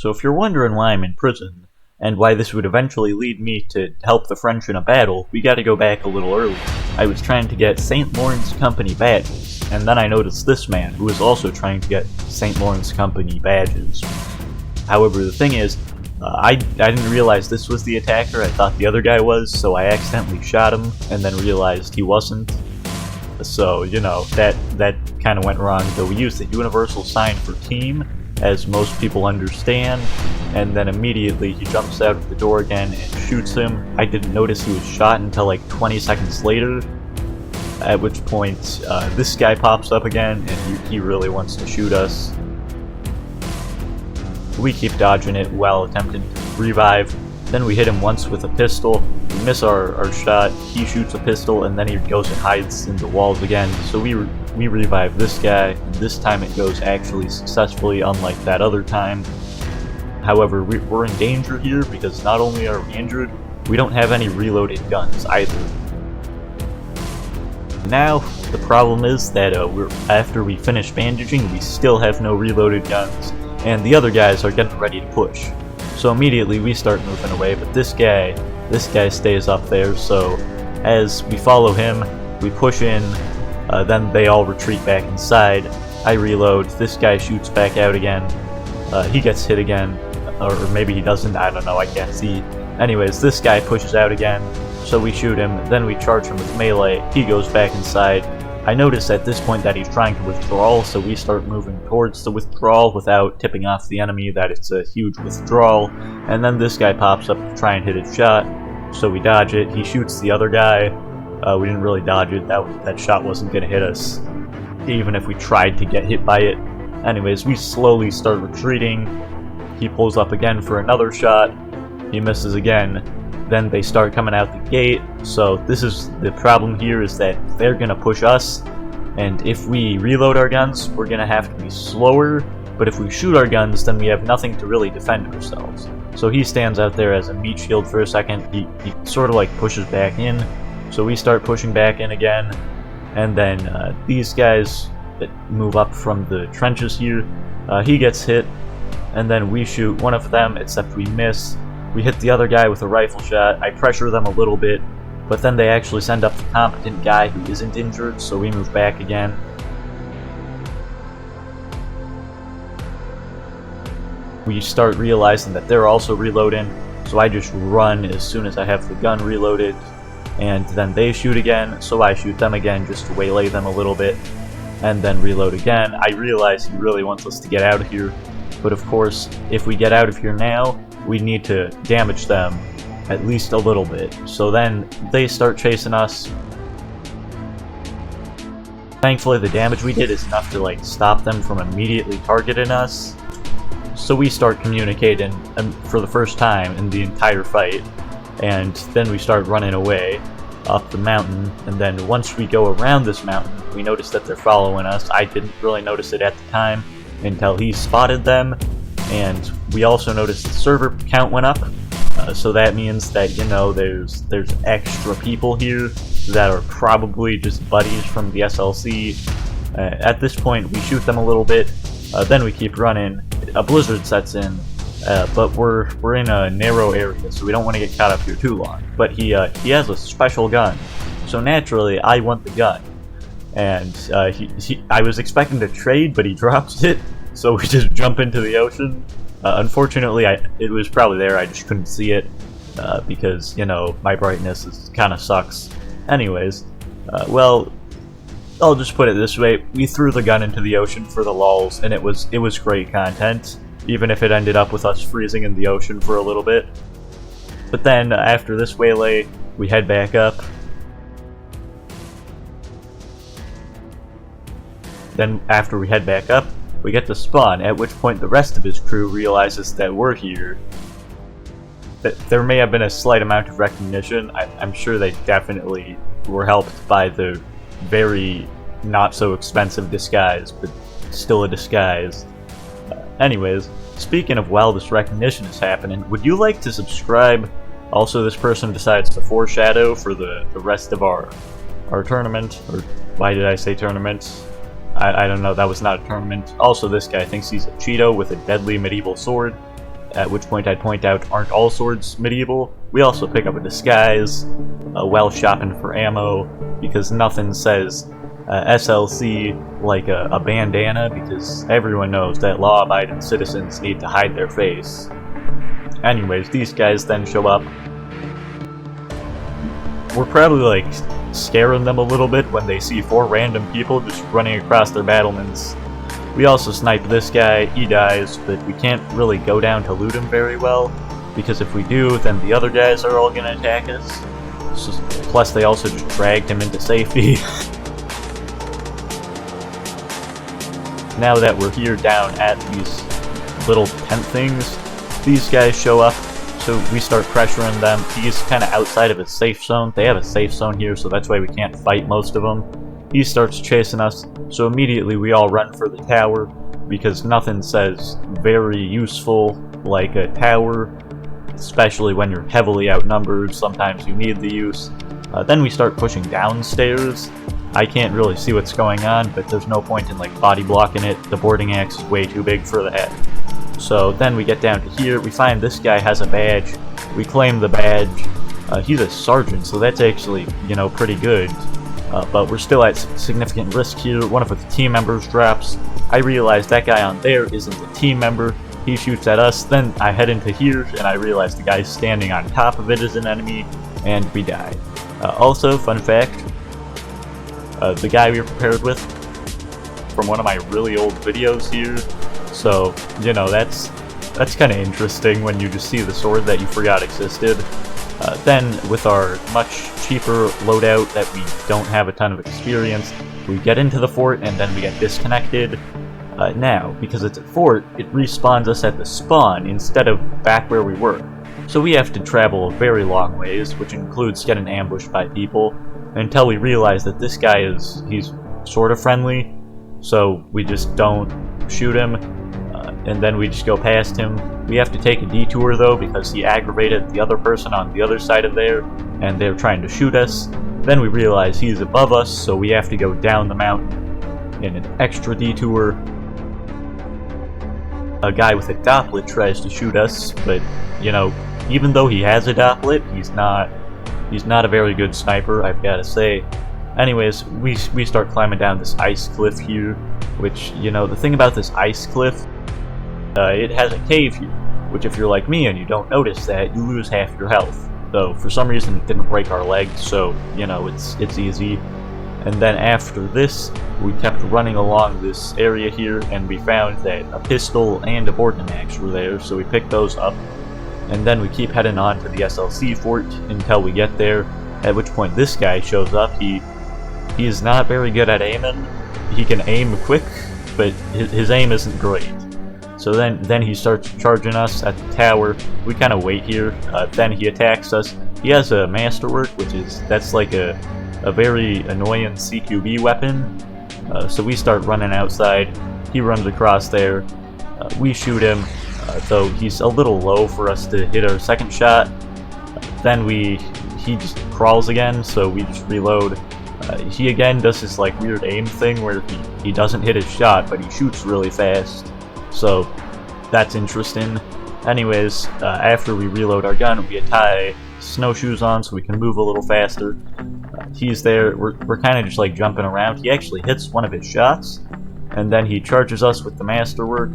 So if you're wondering why I'm in prison, and why this would eventually lead me to help the French in a battle, we gotta go back a little early. I was trying to get St. Lawrence Company badges, and then I noticed this man, who was also trying to get St. Lawrence Company badges. However, the thing is, I didn't realize this was the attacker. I thought the other guy was, so I accidentally shot him, and then realized he wasn't. So, you know, that kind of went wrong, though we used the universal sign for team, as most people understand, and then immediately he jumps out of the door again and shoots him. I didn't notice he was shot until like 20 seconds later, at which point this guy pops up again, and he really wants to shoot us. We keep dodging it while attempting to revive. Then we hit him once with a pistol. We miss our shot. He shoots a pistol, and then he goes and hides in the walls again. So we revive this guy, and this time it goes actually successfully, unlike that other time. However, we're in danger here because not only are we injured, we don't have any reloaded guns either. Now, the problem is that after we finish bandaging, we still have no reloaded guns, and the other guys are getting ready to push. So immediately we start moving away, but this guy stays up there, so as we follow him, we push in, then they all retreat back inside. I reload, this guy shoots back out again, he gets hit again, or maybe he doesn't, I don't know, I can't see. Anyways, this guy pushes out again, so we shoot him, then we charge him with melee, he goes back inside. I notice at this point that he's trying to withdraw, so we start moving towards the withdrawal without tipping off the enemy that it's a huge withdrawal, and then this guy pops up to try and hit his shot, so we dodge it. He shoots the other guy. We didn't really dodge it, that shot wasn't going to hit us, even if we tried to get hit by it. Anyways, we slowly start retreating. He pulls up again for another shot, he misses again. Then they start coming out the gate, so this is the problem here, is that they're gonna push us, and if we reload our guns, we're gonna have to be slower, but if we shoot our guns, then we have nothing to really defend ourselves. So he stands out there as a meat shield for a second, he sort of like pushes back in, so we start pushing back in again, and then these guys that move up from the trenches here, he gets hit, and then we shoot one of them, except we miss. We hit the other guy with a rifle shot. I pressure them a little bit, but then they actually send up the competent guy who isn't injured, so we move back again. We start realizing that they're also reloading, so I just run as soon as I have the gun reloaded, and then they shoot again, so I shoot them again just to waylay them a little bit, and then reload again. I realize he really wants us to get out of here, but of course, if we get out of here now, we need to damage them at least a little bit. So then they start chasing us. Thankfully the damage we did is enough to like stop them from immediately targeting us. So we start communicating for the first time in the entire fight, and then we start running away up the mountain, and then once we go around this mountain, we notice that they're following us. I didn't really notice it at the time until he spotted them. And we also noticed the server count went up, so that means that, you know, there's extra people here that are probably just buddies from the SLC. At this point, we shoot them a little bit, then we keep running. A blizzard sets in, but we're in a narrow area, so we don't want to get caught up here too long. But he has a special gun, so naturally I want the gun. And I was expecting to trade, but he drops it. So we just jump into the ocean. Unfortunately, it was probably there, I just couldn't see it, because, you know, my brightness kind of sucks. Anyways, well, I'll just put it this way, we threw the gun into the ocean for the lulz, and it was great content, even if it ended up with us freezing in the ocean for a little bit. But then, after this waylay, we head back up. Then, after we head back up, we get to spawn, at which point the rest of his crew realizes that we're here. There may have been a slight amount of recognition. I'm sure they definitely were helped by the very not so expensive disguise, but still a disguise. Anyways, speaking of while this recognition is happening, would you like to subscribe? Also, this person decides to foreshadow for the rest of our tournament, or why did I say tournament? I don't know, that was not a tournament. Also, this guy thinks he's a Cheeto with a deadly medieval sword. at which point I'd point out, aren't all swords medieval? We also pick up a disguise while shopping for ammo, because nothing says SLC like a bandana, because everyone knows that law-abiding citizens need to hide their face. Anyways, these guys then show up. We're probably like scaring them a little bit when they see 4 random people just running across their battlements. We also snipe this guy, he dies, but we can't really go down to loot him very well, because if we do, then the other guys are all gonna attack us. So, plus they also just dragged him into safety. Now that we're here down at these little tent things, these guys show up, so we start pressuring them. He's kind of outside of his safe zone. They have a safe zone here, so that's why we can't fight most of them. He starts chasing us, so immediately we all run for the tower, because nothing says very useful like a tower, especially when you're heavily outnumbered. Sometimes you need the use. Then we start pushing downstairs. I can't really see what's going on, but there's no point in like body blocking it. The boarding axe is way too big for that. So then we get down to here. We find this guy has a badge. We claim the badge. He's a sergeant, so that's actually, you know, pretty good. But we're still at significant risk here. One of the team members drops. I realize that guy on there isn't a team member. He shoots at us. Then I head into here, and I realize the guy standing on top of it is an enemy, and we die. Also, fun fact, the guy we were prepared with from one of my really old videos here. So, you know, that's kind of interesting when you just see the sword that you forgot existed. Then, with our much cheaper loadout that we don't have a ton of experience, we get into the fort and then we get disconnected. Now, because it's a fort, it respawns us at the spawn instead of back where we were. So we have to travel a very long ways, which includes getting ambushed by people, until we realize that this guy he's sort of friendly, so we just don't shoot him, and then we just go past him. We have to take a detour though, because he aggravated the other person on the other side of there, and they're trying to shoot us. Then we realize he's above us, so we have to go down the mountain in an extra detour. A guy with a dopplet tries to shoot us, but, you know, even though he has a dopplet, he's not a very good sniper, I've gotta say. Anyways, we start climbing down this ice cliff here, which, you know, the thing about this ice cliff, it has a cave here, which if you're like me and you don't notice that, you lose half your health. So for some reason it didn't break our legs, so, you know, it's easy. And then after this, we kept running along this area here, and we found that a pistol and a boarding axe were there, so we picked those up. And then we keep heading on to the SLC fort until we get there, at which point this guy shows up. He is not very good at aiming. He can aim quick, but his aim isn't great. So then he starts charging us at the tower. We kind of wait here. Then he attacks us. He has a masterwork, that's like a very annoying CQB weapon. So we start running outside. He runs across there. We shoot him, though he's a little low for us to hit our second shot. Then he just crawls again, so we just reload. He again does this like weird aim thing where he doesn't hit his shot, but he shoots really fast. So that's interesting. Anyways, after we reload our gun, we tie snowshoes on so we can move a little faster. He's there. We're kind of just like jumping around. He actually hits one of his shots, and then he charges us with the masterwork.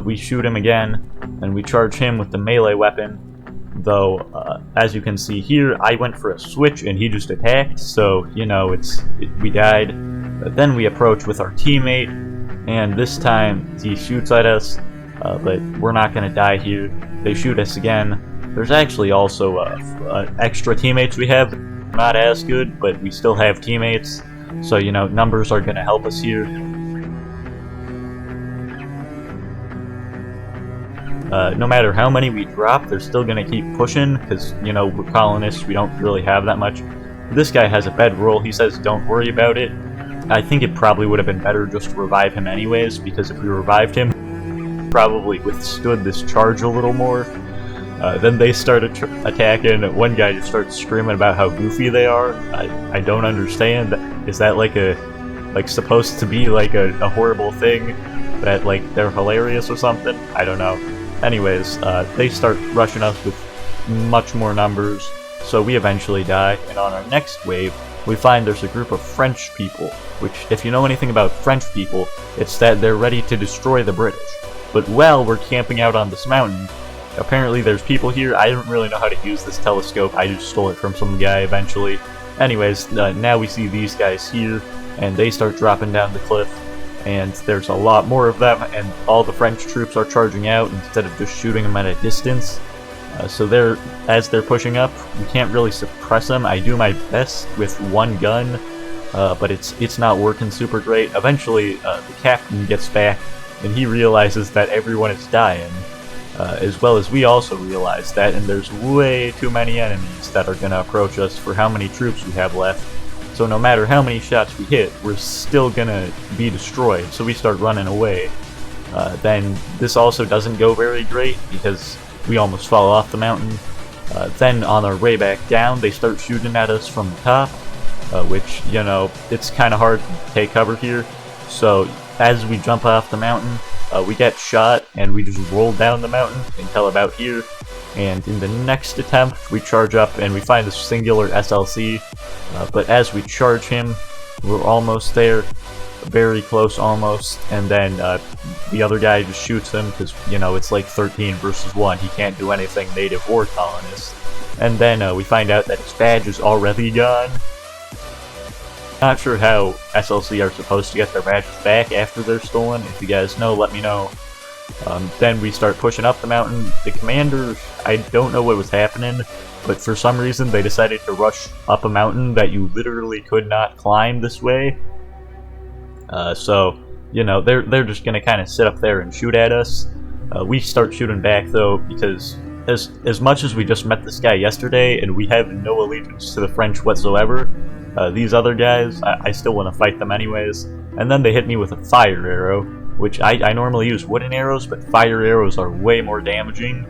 We shoot him again, and we charge him with the melee weapon. Though, as you can see here, I went for a switch and he just attacked, so, you know, we died. But then we approach with our teammate, and this time he shoots at us, but we're not gonna die here. They shoot us again. There's actually also extra teammates we have. Not as good, but we still have teammates, so, you know, numbers are gonna help us here. No matter how many we drop, they're still gonna keep pushing, because, you know, we're colonists, we don't really have that much. This guy has a bedroll. He says don't worry about it. I think it probably would have been better just to revive him anyways, because if we revived him, he probably withstood this charge a little more. Then they start attacking. One guy just starts screaming about how goofy they are. I don't understand. Is that like supposed to be like a horrible thing? That like they're hilarious or something? I don't know. Anyways, they start rushing us with much more numbers, so we eventually die, and on our next wave, we find there's a group of French people, which, if you know anything about French people, it's that they're ready to destroy the British. But while we're camping out on this mountain, apparently there's people here. I don't really know how to use this telescope, I just stole it from some guy eventually. Anyways, now we see these guys here, and they start dropping down the cliff, and there's a lot more of them, and all the French troops are charging out instead of just shooting them at a distance. So as they're pushing up, we can't really suppress them. I do my best with one gun, but it's not working super great. Eventually, the captain gets back, and he realizes that everyone is dying, as well as we also realize that, and there's way too many enemies that are going to approach us for how many troops we have left. So no matter how many shots we hit, we're still going to be destroyed, so we start running away. Then this also doesn't go very great, because we almost fall off the mountain. Then on our way back down, they start shooting at us from the top, which, you know, it's kind of hard to take cover here. So as we jump off the mountain, we get shot, and we just roll down the mountain until about here. And in the next attempt, we charge up, and we find this singular SLC. But as we charge him, we're almost there. Very close almost, and then the other guy just shoots him because, you know, it's like 13 versus 1. He can't do anything native or colonist. And then we find out that his badge is already gone. Not sure how SLC are supposed to get their badges back after they're stolen. If you guys know, let me know. Then we start pushing up the mountain. The commander, I don't know what was happening, but for some reason they decided to rush up a mountain that you literally could not climb this way. So, you know, they're just gonna kind of sit up there and shoot at us. We start shooting back though, because as much as we just met this guy yesterday and we have no allegiance to the French whatsoever, these other guys, I still want to fight them anyways. And then they hit me with a fire arrow, which I normally use wooden arrows, but fire arrows are way more damaging.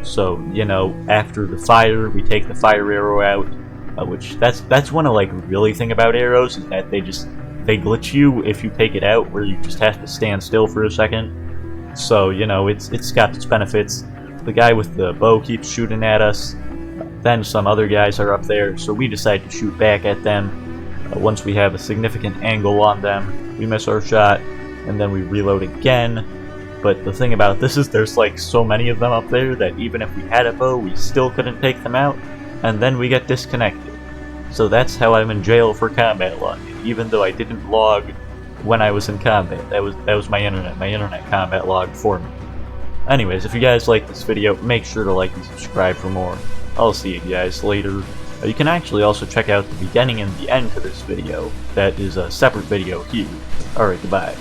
So, you know, after the fire, we take the fire arrow out, which that's one of like really thing about arrows, is that they glitch you if you take it out, where you just have to stand still for a second. So, you know, it's got its benefits. The guy with the bow keeps shooting at us. Then some other guys are up there, so we decide to shoot back at them. Once we have a significant angle on them, we miss our shot, and then we reload again. But the thing about this is there's like so many of them up there that even if we had a bow, we still couldn't take them out, and then we get disconnected. So that's how I'm in jail for combat logging, even though I didn't log when I was in combat. That was my internet combat logged for me. Anyways, if you guys like this video, make sure to like and subscribe for more. I'll see you guys later. You can actually also check out the beginning and the end to this video. That is a separate video here. Alright, goodbye.